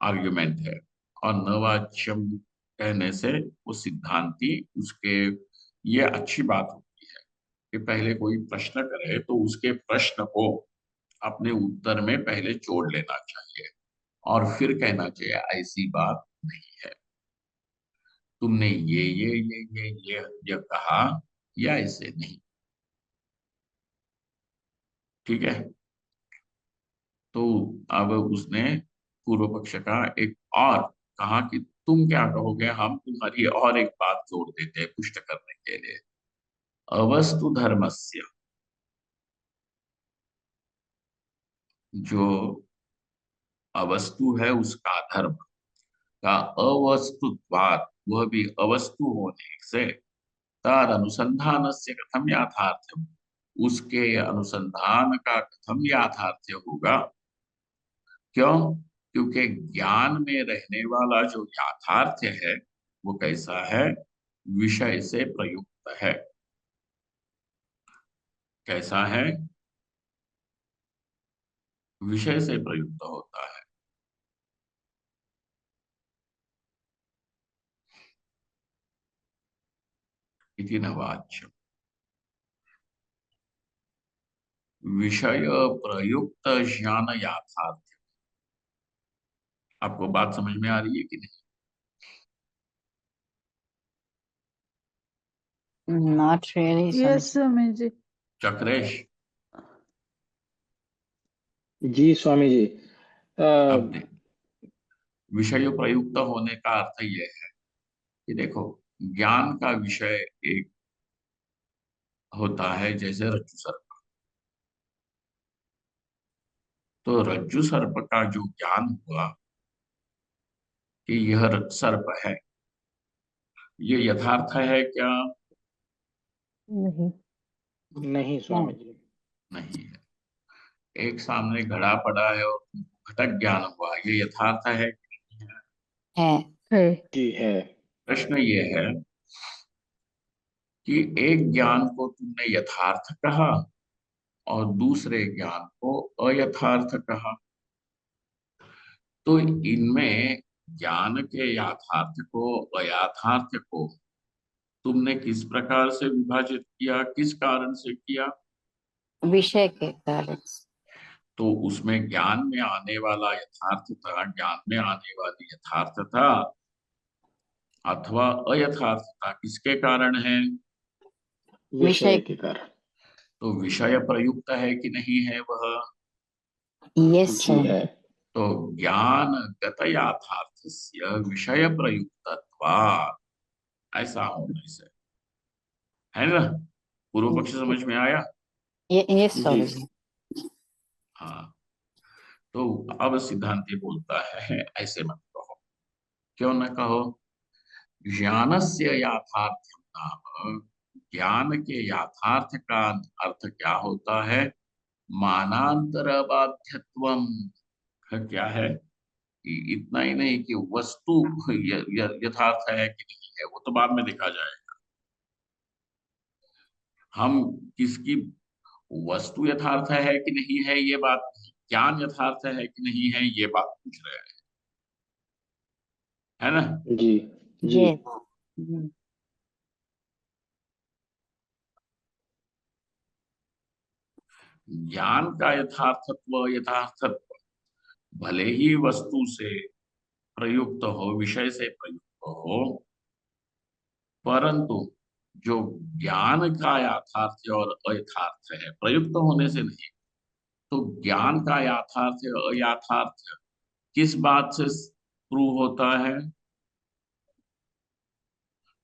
आर्गुमेंट है, और न वाच्यम कहने से वो सिद्धांति उसके, ये अच्छी बात होती है। कि पहले कोई प्रश्न करे तो उसके प्रश्न को अपने उत्तर में पहले जोड़ लेना चाहिए और फिर कहना चाहिए ऐसी बात नहीं है, तुमने ये कहा या ऐसे नहीं। ठीक है। तो अब उसने पूर्व पक्ष का एक और कहा कि तुम क्या कहोगे, हम तुम्हारी और एक बात जोड़ देते हैं पुष्ट करने के लिए। अवस्तु धर्मस्य, जो अवस्तु है उसका धर्म का अवस्तुत्वात्, वह भी अवस्तु होने से, तार अनुसंधान से कथम याथार्थ्यम, उसके अनुसंधान का कथम याथार्थ्य होगा। क्यों? क्योंकि ज्ञान में रहने वाला जो याथार्थ्य है वो कैसा है? विषय से प्रयुक्त है। कैसा है? विषय से प्रयुक्त होता है। इति न वाच्यम्। विषय प्रयुक्त ज्ञान याथार्थ्य। आपको बात समझ में आ रही है कि नहीं? Not really, yes Swamiji. Swami ji. Chakresh, जी स्वामी जी। अब देख, विषय प्रयुक्त होने का अर्थ यह है कि देखो, ज्ञान का विषय एक होता है जैसे रज्जु सर्प। तो रज्जु सर्प का जो ज्ञान हुआ कि यह सर्प है, ये यथार्थ है क्या? नहीं। नहीं स्वामी जी। नहीं है। एक सामने घड़ा पड़ा है और घटक ज्ञान हुआ, ये यथार्थ है कि नहीं है? है। जी है। प्रश्न ये है कि एक ज्ञान को तुमने यथार्थ कहा और दूसरे ज्ञान को अयथार्थ कहा, तो इनमें ज्ञान के याथार्थ को अयाथार्थ को तुमने किस प्रकार से विभाजित किया, किस कारण से किया? विषय के कारण से। तो उसमें ज्ञान में आने वाला यथार्थता, ज्ञान में आने वाली यथार्थता अथवा अयथार्थता किसके कारण है? विषय के कारण। तो विषय प्रयुक्त है कि नहीं है वह? यस जी है। तो ज्ञान गत याथार्थस्य विषय प्रयुक्तत्वात्, ऐसा होने से, है ना? पूर्व पक्ष समझ में आया? यस जी स्वामीजी। हाँ। तो अब सिद्धांति बोलता है ऐसे मत कहो। क्यों न कहो? ज्ञानस्य याथार्थ्यम नाम, ज्ञान के याथार्थ का अर्थ क्या होता है? मानांतर बाध्यत्वम। क्या है कि इतना ही नहीं कि वस्तु यथार्थ है कि नहीं है, वो तो बाद में देखा जाएगा। हम किसकी वस्तु यथार्थ है कि नहीं है ये बात नहीं, ज्ञान यथार्थ है कि नहीं है ये बात पूछ रहे हैं, है ना? जी जी। यस। ज्ञान का यथार्थत्व, यथार्थत्व भले ही वस्तु से प्रयुक्त हो, विषय से प्रयुक्त हो, परंतु जो ज्ञान का याथार्थ और अयथार्थ है, प्रयुक्त होने से नहीं। तो ज्ञान का याथार्थ अयाथार्थ किस बात से प्रूव होता है?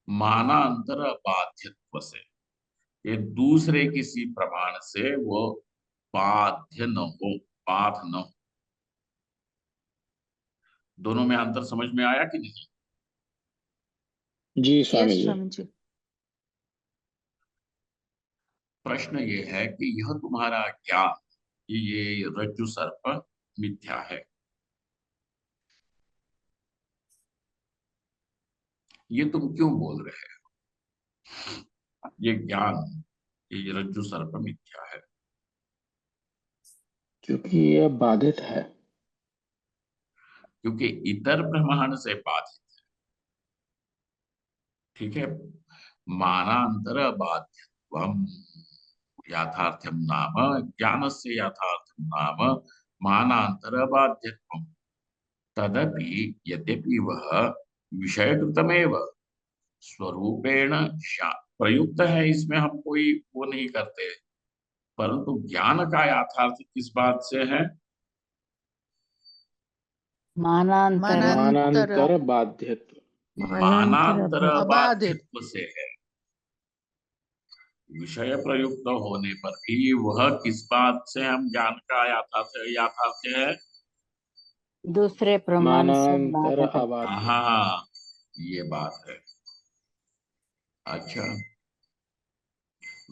मानांतर बाध्यत्व से। ये दूसरे किसी प्रमाण से वो बाध्य न हो, बाध न हो। दोनों में अंतर समझ में आया कि नहीं? जी स्वामी यस जी। स्वामी जी। प्रश्न ये है कि यह तुम्हारा ज्ञान कि ये रज्जु सर्प मिथ्या है, ये तुम क्यों बोल रहे हो? ये ज्ञान कि ये रज्जु सर्प मिथ्या है, क्योंकि यह बाधित है। क्योंकि इतर प्रमाण से बाधित। ठीक है। मानांतर बाध्यत्वम, याथार्थ्यम नाम ज्ञानस्य याथार्थ्यम नाम मानांतर बाध्यत्वम। तदपि यद्यपि वह विषयकृतमेव स्वरूपेण प्रयुक्त है, इसमें हम कोई वो नहीं करते, परंतु ज्ञान का याथार्थ किस बात से है? मानांतर मानांतर मानांतर बाध्यत्व। मानांतर अबाधित बाध्यत्व से है। विषय प्रयुक्त होने पर भी वह किस बात से हम ज्ञान का याथार्थ है? दूसरे प्रमाण से मानांतर बाधक। अबाध्य। हाँ, ये बात है। अच्छा,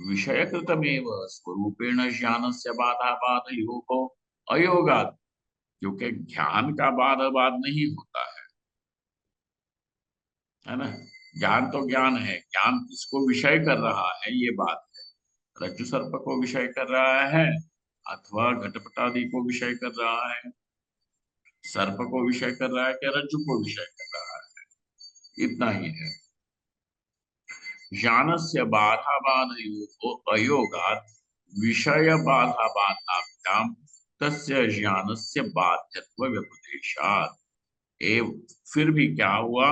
विषयकृतमेव स्वरूपेण ज्ञानस्य बाधा बाधयोगो अयोगात्, क्योंकि ज्ञान का बाधा बाध नहीं होता है ना। ज्ञान तो ज्ञान है, ज्ञान किसको विषय कर रहा है ये बात है। रज्जु सर्प को विषय कर रहा है अथवा घटपट आदि को विषय कर रहा है, सर्प को विषय कर रहा है कि रज्जु को विषय कर रहा है, इतना ही है। ज्ञानस्य बाधाबाधयोः अयोगात् विषय बाधाबाधाभ्यां तस्य ज्ञानस्य बाध्यत्व व्यपदेशात्। एव फिर भी क्या हुआ?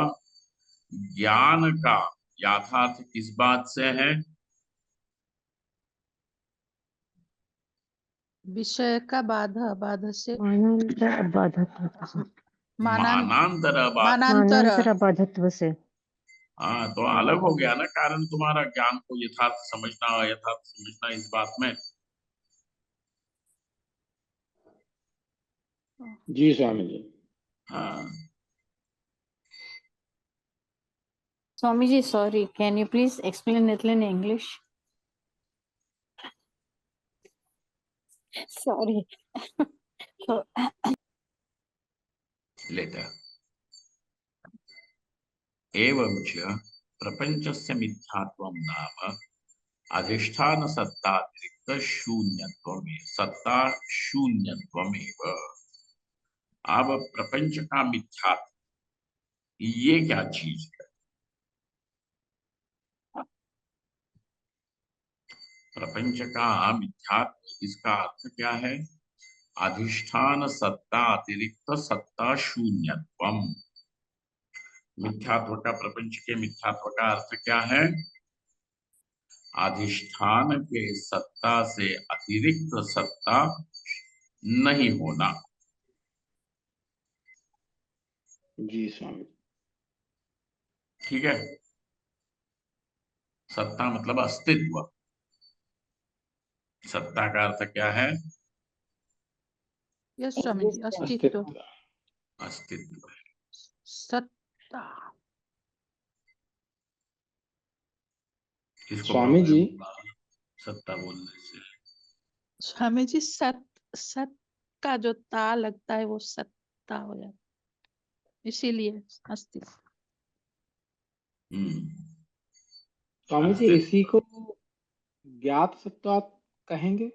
ज्ञान का याथार्थ किस बात से है? विषय का बाधा अबाध से मानांतर बाधक से। मानान मानांतर बाध। मानांतर मानांतर बाधत्व से। हाँ, तो अलग हो गया ना कारण तुम्हारा, ज्ञान को यथार्थ समझना यथार्थ समझना इस बात में। जी स्वामी जी। हाँ, Swamiji, sorry, can you please explain it in English? Sorry. So, letter. एवं च प्रपंचस्य मिथ्यात्वं नाम अधिष्ठान सत्तातिरिक्त शून्यत्वमेव, सत्ता शून्यत्वमेव। अब प्रपंच का मिथ्यात्व ये क्या चीज है? प्रपंच का मिथ्यात्व, इसका अर्थ क्या है? अधिष्ठान सत्ता अतिरिक्त सत्ता शून्यत्वम। मिथ्यात्व का, प्रपंच के मिथ्यात्व का अर्थ क्या है? अधिष्ठान के सत्ता से अतिरिक्त सत्ता नहीं होना। जी स्वामी। ठीक है, सत्ता मतलब अस्तित्व। सत्ता का अर्थ क्या है? यस स्वामी जी, अस्तित्व अस्तित्व। अस्तित्व। सत्ता। किसको स्वामी जी। प्रॉब्लम हुआ सत्ता बोलने से? स्वामी जी, सत का जो ता लगता है वो सत्ता हो जाता, इसीलिए अस्तित्व। स्वामी जी, इसी अस्तित्व। को ज्ञात सत्ता कहेंगे?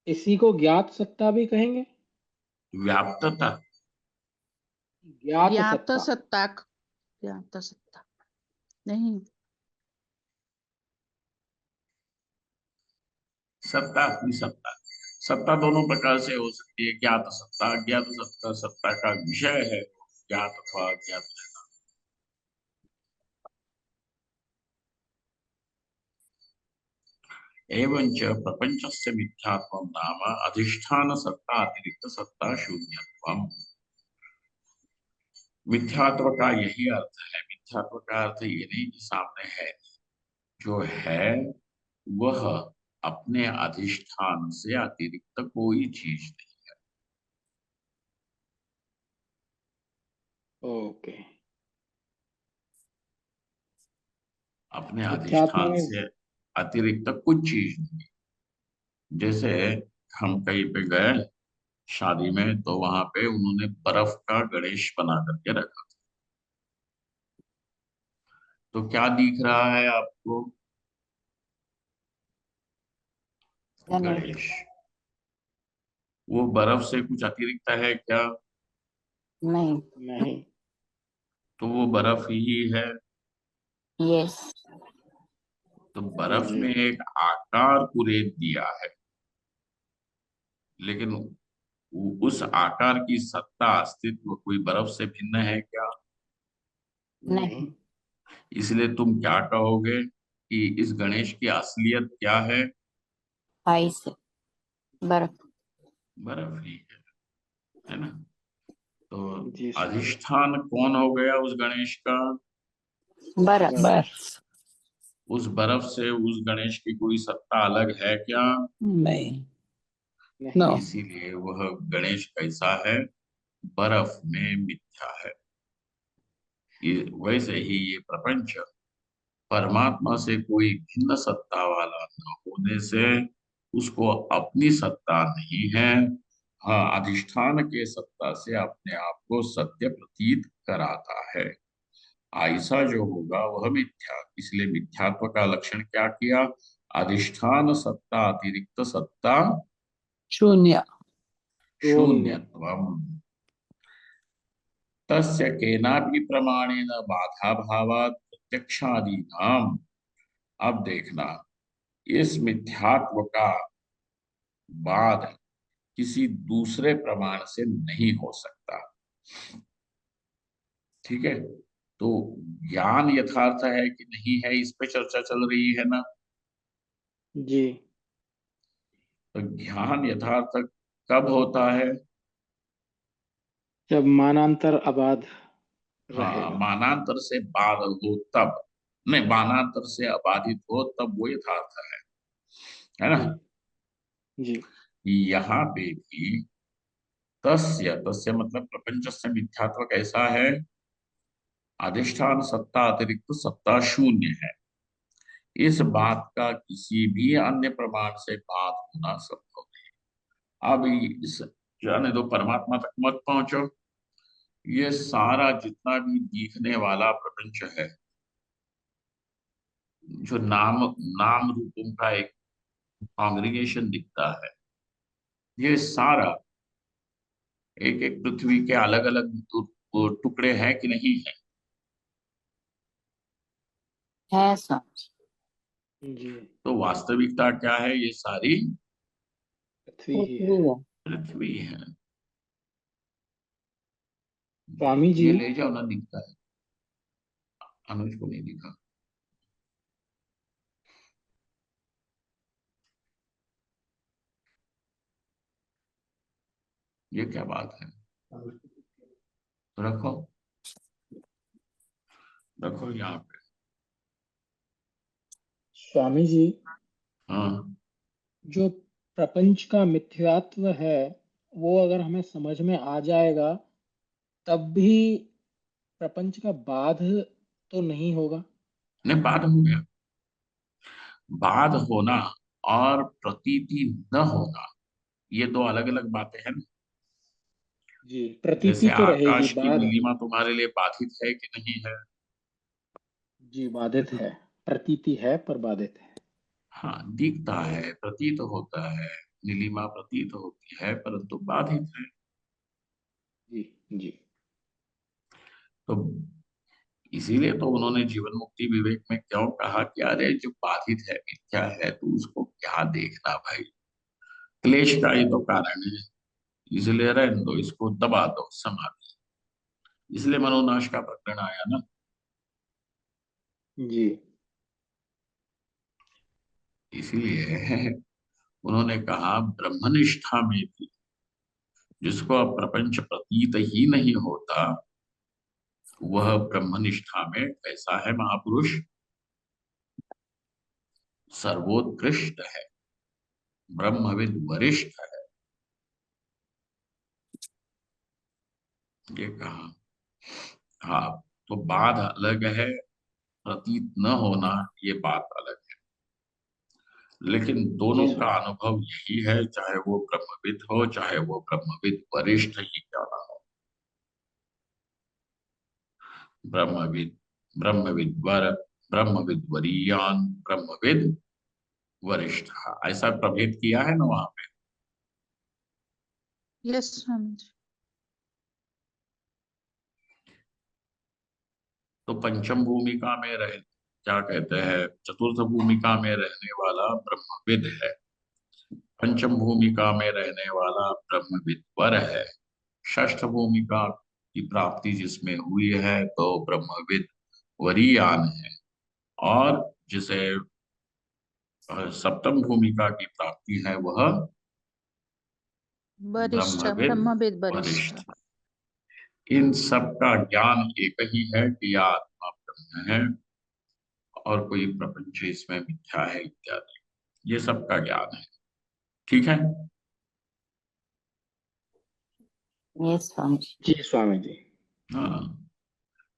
इसी को ज्ञात सत्ता भी कहेंगे? व्याप्तता। ज्ञात ज्ञात सत्ता। सत्ता, ज्ञात सत्ता नहीं। सत्ता अपनी सत्ता, सत्ता दोनों प्रकार से हो सकती है। ज्ञात सत्ता, अज्ञात सत्ता, सत्ता का विषय है ज्ञात अथवा अज्ञात रहना। एवंच प्रपंचस्य मिथ्यात्वं नाम अधिष्ठान सत्ता अतिरिक्त सत्ता शून्यत्वम्। मिथ्यात्व का यही अर्थ है। मिथ्यात्व का अर्थ ये नहीं कि सामने है, जो है वह अपने अधिष्ठान से अतिरिक्त कोई चीज नहीं। ओके। अपने मिथ्यात्व अधिष्ठान में। से अतिरिक्त कुछ चीज नहीं। जैसे हम कहीं पे गए शादी में, तो वहां पे उन्होंने बर्फ का गणेश बना करके रखा। तो क्या दिख रहा है आपको? गणेश। गणेश। वो बर्फ से कुछ अतिरिक्त है क्या? नहीं। नहीं। तो वो बर्फ ही है। Yes. तो बर्फ जी। में एक आकार को रेत दिया है, लेकिन उस आकार की सत्ता अस्तित्व कोई बर्फ से भिन्न है क्या? नहीं। इसलिए तुम क्या कहोगे कि इस गणेश की असलियत क्या है? आइस है, बर्फ। बर्फ ही है ना? तो जी स्वामी। अधिष्ठान कौन हो गया उस गणेश का? बर्फ। बर्फ। उस बर्फ से उस गणेश की कोई सत्ता अलग है क्या? नहीं। नहीं। नो। इसीलिए वह गणेश कैसा है? बर्फ में मिथ्या है। वैसे ही ये प्रपंच परमात्मा से कोई भिन्न सत्ता वाला न होने से उसको अपनी सत्ता नहीं है। हाँ, अधिष्ठान के सत्ता से अपने आप को सत्य प्रतीत कराता है। ऐसा जो होगा वह मिथ्या। इसलिए मिथ्यात्व का लक्षण क्या किया? अधिष्ठान सत्ता अतिरिक्त सत्ता शून्य। शून्य। शून्यत्वम। तस्य केनापि प्रमाणेन बाधा भावात् प्रत्यक्षादीनाम। अब देखना, इस मिथ्यात्व का बाद किसी दूसरे प्रमाण से नहीं हो सकता। ठीक है? तो ज्ञान यथार्थ है कि नहीं है, इस पे चर्चा चल रही है ना? जी। तो ज्ञान यथार्थ कब होता है? जब मानांतर अबाध हाँ, रहेगा। मानांतर से बाद हो तब। नहीं, मानांतर से अबाधित हो तब वो यथार्थ है ना? जी। यहाँ पे भी तस्य तस्य मतलब प्रपंच से मिथ्यात्व कैसा है? अधिष्ठान सत्ता अतिरिक्त सत्ता शून्य है। इस बात का किसी भी अन्य प्रमाण से बात होना संभव नहीं। अब इस जाने दो, परमात्मा तक मत पहुंचो। ये सारा जितना भी दिखने वाला प्रपंच है, जो नाम नाम रूपों का एक कॉन्ग्रीगेशन दिखता है, ये सारा एक एक पृथ्वी के अलग अलग टुकड़े हैं कि नहीं है? है स्वामी। जी। तो वास्तविकता क्या है? ये सारी पृथ्वी ही है। पृथ्वी है। पृथ्वी है। स्वामी जी। ये ले जाओ ना, दिखता है। अनुज को नहीं दिखा। ये क्या बात है? तो रखो, रखो यहाँ पे। स्वामी जी, हाँ, जो प्रपंच का मिथ्यात्व है वो अगर हमें समझ में आ जाएगा तब भी प्रपंच का बाध तो नहीं होगा। नहीं, बात हो गया। बाध होना और प्रतीति न होना, ये दो अलग अलग बातें हैं ना? जी, प्रतीति जैसे तो रहेगी, आकाश की बाध। नीलिमा तुम्हारे लिए बाधित है कि नहीं है? जी, बाधित है। प्रतीति है पर बाधित है। हाँ, दिखता है, प्रतीत होता है। नीलिमा प्रतीत होती है परंतु बाधित है। जी। जी। तो इसीलिए तो उन्होंने जीवन मुक्ति विवेक में क्यों कहा कि अरे जो बाधित है, मिथ्या है, तो उसको क्या देखना भाई? क्लेश का ही तो कारण है। इसलिए रहने दो, इसको दबा दो, समाधि। इसलिए मनोनाश का प्रकरण आया ना। जी। इसीलिए उन्होंने कहा ब्रह्मनिष्ठा में भी जिसको अब प्रपंच प्रतीत ही नहीं होता, वह ब्रह्मनिष्ठा में कैसा है महापुरुष? सर्वोत्कृष्ट है, ब्रह्मविद वरिष्ठ है। ये कहा। हाँ, तो बात अलग है, प्रतीत न होना ये बात अलग है। लेकिन जी दोनों का स्वामी। अनुभव यही है, चाहे वो ब्रह्मविद हो, चाहे वो ब्रह्मविद वरिष्ठ ही क्यों ना हो। ब्रह्मविद, ब्रह्मविद वर, ब्रह्मविद वरीयान, ब्रह्मविद वरिष्ठ, ऐसा प्रभेद किया है ना वहां पे। यस स्वामी जी। तो पंचम भूमिका में रहे, क्या कहते हैं, चतुर्थ भूमिका में रहने वाला ब्रह्मविद है, पंचम भूमिका में रहने वाला ब्रह्मविद्वर है, षष्ठ भूमिका की प्राप्ति जिसमें हुई है तो ब्रह्मविद वरीयान है, और जिसे सप्तम भूमिका की प्राप्ति है वह वरिष्ठ, ब्रह्मविद ब्रह्मविद वरिष्ठ। वरिष्ठ। इन सब का ज्ञान एक ही है कि यह आत्मा ब्रह्म है और कोई प्रपंच इसमें मिथ्या है इत्यादि, ये सब का ज्ञान है। ठीक है। Yes, स्वामी जी। जी स्वामी जी। हाँ,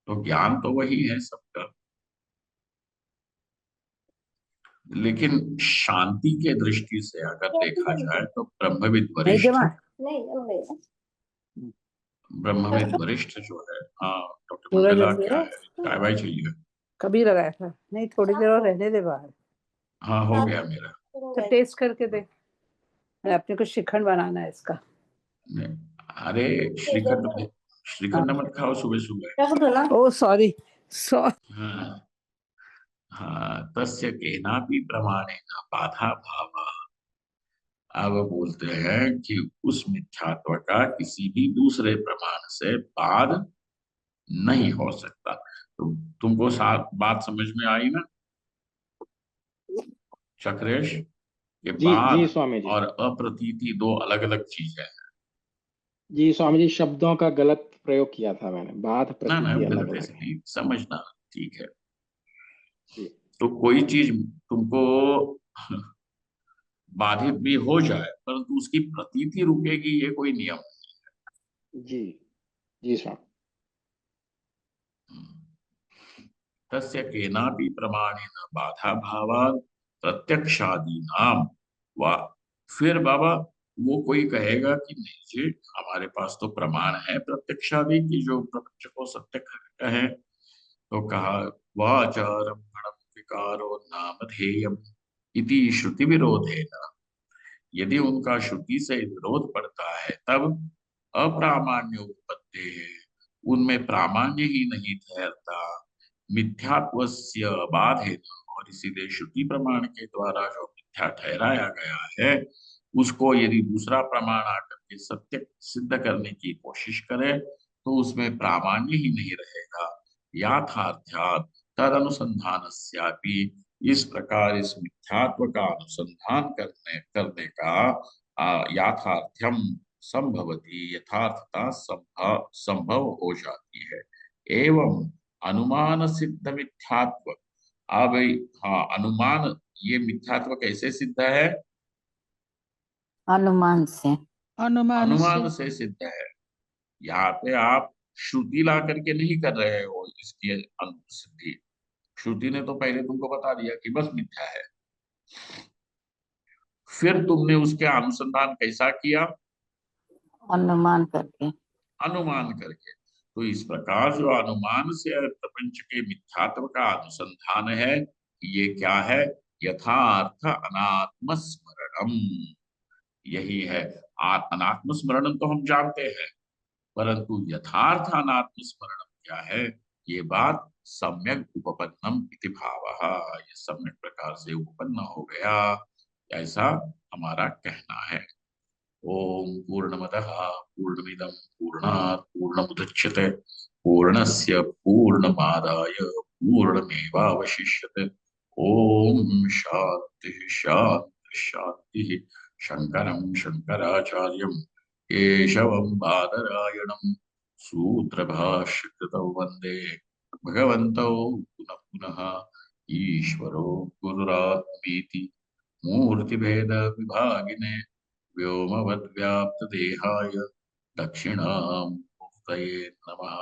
तो ज्ञान तो वही है सबका, लेकिन शांति के दृष्टि से अगर देखा जाए तो ब्रह्मविद वरिष्ठ, ब्रह्मविद वरिष्ठ जो है। हाँ डॉक्टर पूरा मंडला, जल्दी क्या है। है, चाय वाय चाहिए? कभी लगाया था नहीं, थोड़ी देर और रहने दे बाहर, हाँ हो गया मेरा। तो टेस्ट करके दे। मैं अपने को श्रीखंड बनाना है इसका। नहीं, अरे श्रीखंड, श्रीखंड मत खाओ सुबह सुबह। ओ सॉरी हाँ हाँ, तस्य केनापि प्रमाणेन बाधा भाव। अब बोलते हैं कि उस मिथ्यात्व का किसी भी दूसरे प्रमाण से बाध नहीं हो सकता। तो तुमको साथ बात समझ में आई ना चक्रेश? ये जी जी बाध स्वामी जी। और अप्रतीति दो अलग अलग चीजें हैं। जी स्वामी जी, शब्दों का गलत प्रयोग किया था मैंने, बाध ना ना प्रतीति अलग गलत अलग ऐसे है। नहीं समझना, ठीक है। जी तो कोई चीज तुमको बाधित भी हो जाए परंतु उसकी प्रतीति रुकेगी, ये कोई नियम जी जी स्वामी। नहीं। तस्य केनापि प्रमाणेन बाधा भावात् प्रत्यक्षादि नाम वा। फिर बाबा वो कोई कहेगा कि नहीं जी हमारे पास तो प्रमाण है प्रत्यक्षादि की जो प्रपंच को सत्य कहे, तो कहा वाचारम गणम विकारो नामधेयम इति श्रुति विरोधेन। यदि उनका श्रुति से विरोध पड़ता है तब अप्रामाण्य उत्पत्ति है, उनमें प्रामाण्य ही नहीं ठहरता, मिथ्यात्वस्य बाधेन। और इसीलिए श्रुति प्रमाण के द्वारा जो मिथ्या ठहराया गया है उसको यदि दूसरा प्रमाण आकर के सत्य सिद्ध करने की कोशिश करे तो उसमें प्रामाण्य ही नहीं रहेगा। याथार्थ्यात् तद अनुसंधानस्यापि, इस प्रकार इस मिथ्यात्व का अनुसंधान करने करने का याथार्थ्यम संभवती, यथार्थता संभव हो जाती है। एवं अनुमान सिद्ध मिथ्यात्व। अब हाँ अनुमान, ये मिथ्यात्व कैसे सिद्ध है? अनुमान से। अनुमान अनुमान से। से सिद्ध है। यहाँ पे आप श्रुति ला करके नहीं कर रहे हो इसकी सिद्धि। श्रुति ने तो पहले तुमको बता दिया कि बस मिथ्या है, फिर तुमने उसके अनुसंधान कैसा किया? अनुमान करके। अनुमान करके। तो इस प्रकार जो अनुमान से प्रपंच के मिथ्यात्व का अनुसंधान है, ये क्या है? यथार्थ अनात्म स्मरणम, यही है। अनात्म स्मरणम तो हम जानते हैं, परंतु यथार्थ अनात्म स्मरणम क्या है, ये बात सम्यक उपपन्नम इति भावः, ये सम्यक प्रकार से उपपन्न हो गया, ऐसा हमारा कहना है। ओम पूर्णमदः पूर्णमिदं पूर्णात् पूर्णमुदच्यते पूर्णस्य पूर्णमादाय पूर्णमेवावशिष्यते। ओम शांति शांति शांति। शंकरं शंकराचार्यं केशवं बादरायणं सूत्रभाष्यकृतौ वन्दे भगवन्तौ पुनः पुनः। ईश्वरो गुरुरात्मेति मूर्तिभेद विभागिने व्योमवद्व्याप्तदेहाय दक्षिणामूर्तये नमः।